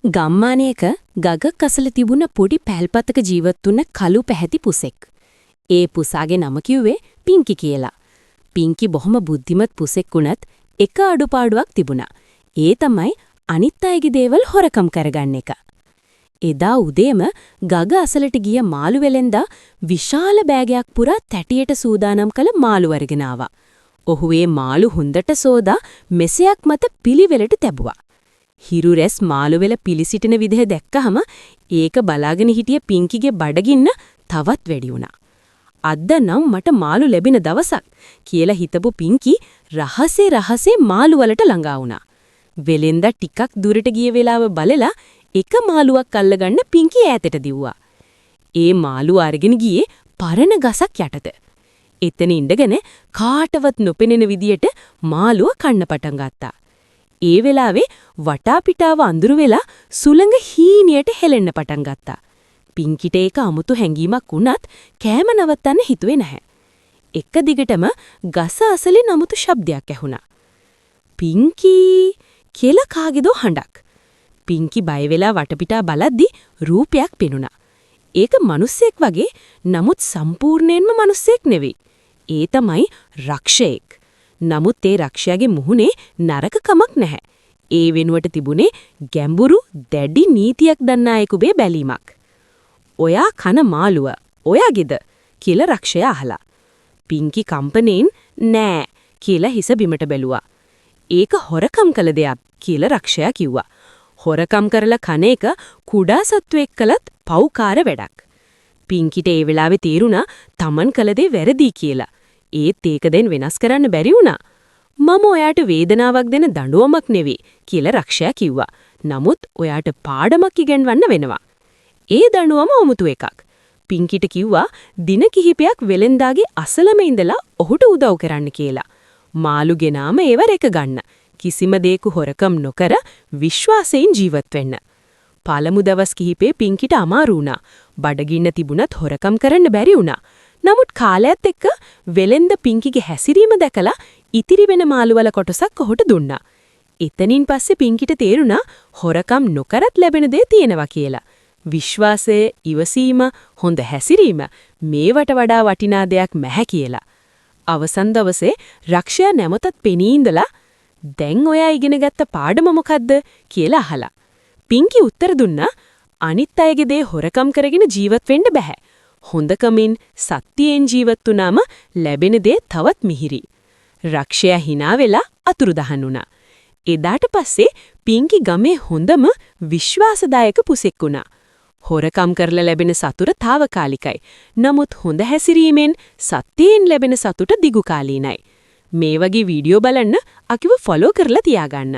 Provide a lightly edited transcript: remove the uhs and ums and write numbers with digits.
ගම්මානයක ගගක් අසල තිබුණ පොඩි පැල්පතක ජීවත් වුණ කළු පැහැති පුසෙක්. ඒ පුසාගේ නම කිව්වේ පිංකි කියලා. පිංකි බොහොම බුද්ධිමත් පුසෙක් වුණත් එක අඩුපාඩුවක් තිබුණා. ඒ තමයි අනිත් අයගේ දේවල් හොරකම් කරගන්න එක. එදා උදේම ගග අසලට ගිය මාළු වෙලෙන්දා විශාල බෑගයක් පුරා තැටියට සූදානම් කළ මාළු අරගෙන ආවා. ඔහු ඒ මාළු හොඳට සෝදා මෙසයක් මත පිළිවෙලට තැබුවා. හිරු රැස් මාළුවෙල පිලිසිටින විදිහ දැක්කහම ඒක බලාගෙන හිටිය පිංකිගේ බඩගින්න තවත් වැඩි වුණා. අද නම් මට මාළු ලැබෙන දවසක් කියලා හිතපු පිංකි රහසේ මාළු වලට ළඟා වුණා. වෙලෙන්දා ටිකක් දුරට ගිය වෙලාව බලලා එක මාළුවක් අල්ලගන්න පිංකි ඈතට දිව්වා. ඒ මාළුව අරගෙන ගියේ පරණ ගසක් යටට. එතන ඉඳගෙන කාටවත් නොපෙනෙන විදියට මාළුව කන්න පටන් ගත්තා. ඒ වෙලාවේ වටාපිටාව අඳුරු වෙලා සුළඟ හීනියට හෙලෙන්න පටන් ගත්තා. පිංකිට ඒක අමුතු හැඟීමක් වුණත් කෑම නවත්තන්න හිතුවේ නැහැ. එක දිගටම ගස අසලින් අමුතු ශබ්දයක් ඇහුණා. පිංකී කියලා කාගේදෝ හඬක්. පිංකි බය වෙලා වටපිටා බලද්දි රූපයක් පෙනුණා. ඒක මිනිස්සෙක් වගේ නමුත් සම්පූර්ණයෙන්ම මිනිස්සෙක් නෙවෙයි. ඒ තමයි රක්ෂයෙක්. නමුත් ඒ රක්ෂයාගේ මුහුණේ නරකකමක් නැහැ. ඒ වෙනුවට තිබුණේ ගැඹුරු දැඩි නීතියක් දන්නා අයෙකුගේ බැලීමක්. "ඔයා කන මාළුව ඔයාගේද?" කියලා රක්ෂයා අහලා. පිංකි කම්පණයෙන් "නෑ" කියලා හිස බිමට බැලුවා. "ඒක හොරකම් කළ දෙයක්" කියලා රක්ෂයා කිව්වා. හොරකම් කරලා කන එක කුඩා සත්වෙක් කළත් පව්කාර වැඩක්. පිංකිට ඒ වෙලාවේ තේරුණා තමන් කළ දේ වැරදි කියලා. ඒත් ඒක දැන් වෙනස් කරන්න බැරි වුණා. "මම ඔයාට වේදනාවක් දෙන දඬුවමක් නෙවෙයි" කියලා රක්ෂයා කිව්වා. "නමුත් ඔයාට පාඩමක් ඉගෙනවන්න වෙනවා." ඒ දඬුවම අමුතු එකක්. පිංකිට කිව්වා දින කිහිපයක් වෙලෙන්දාගේ අසලම ඉඳලා ඔහුට උදව් කරන්න කියලා. මාළු ගෙනාම ඒව රැක ගන්න. කිසිම දෙයක හොරකම් නොකර විශ්වාසයෙන් ජීවත් වෙන්න. පළමු දවස් කිහිපේ පිංකිට අමාරු වුණා. බඩගින්න තිබුණත් හොරකම් කරන්න බැරි වුණා. නමුත් කාලයත් එක්ක වෙලෙන්ද පිංකිගේ හැසිරීම දැකලා ඉතිරි වෙන මාළුවල කොටසක් ඔහුට දුන්නා. එතනින් පස්සේ පිංකිට තේරුණා හොරකම් නොකරත් ලැබෙන දේ තියෙනවා කියලා. විශ්වාසය, ඉවසීම, හොඳ හැසිරීම මේවට වඩා වටිනා දෙයක් නැහැ කියලා. අවසන් දවසේ රක්ෂයා නැවතත් පෙනී ඉඳලා "දැන් ඔයා ඉගෙනගත්ත පාඩම මොකද්ද?" කියලා අහලා. පිංකි උත්තර දුන්නා "අනිත් අයගේ දේ හොරකම් කරගෙන ජීවත් වෙන්න බෑ. හොඳකමින් සත්‍යයෙන් ජීවත් වුණාම ලැබෙන දේ තවත් මිහිරි." රක්ෂයා hina වෙලා අතුරුදහන් වුණා. එදාට පස්සේ පිංකි ගමේ හොඳම විශ්වාසදායක පුසෙක් වුණා. හොරකම් කරලා ලැබෙන සතුට తాවකාලිකයි. නමුත් හොඳ හැසිරීමෙන් සත්‍යයෙන් ලැබෙන සතුට දිගුකාලීනයි. මේ වගේ වීඩියෝ බලන්න අකිව ෆලෝ කරලා තියාගන්න.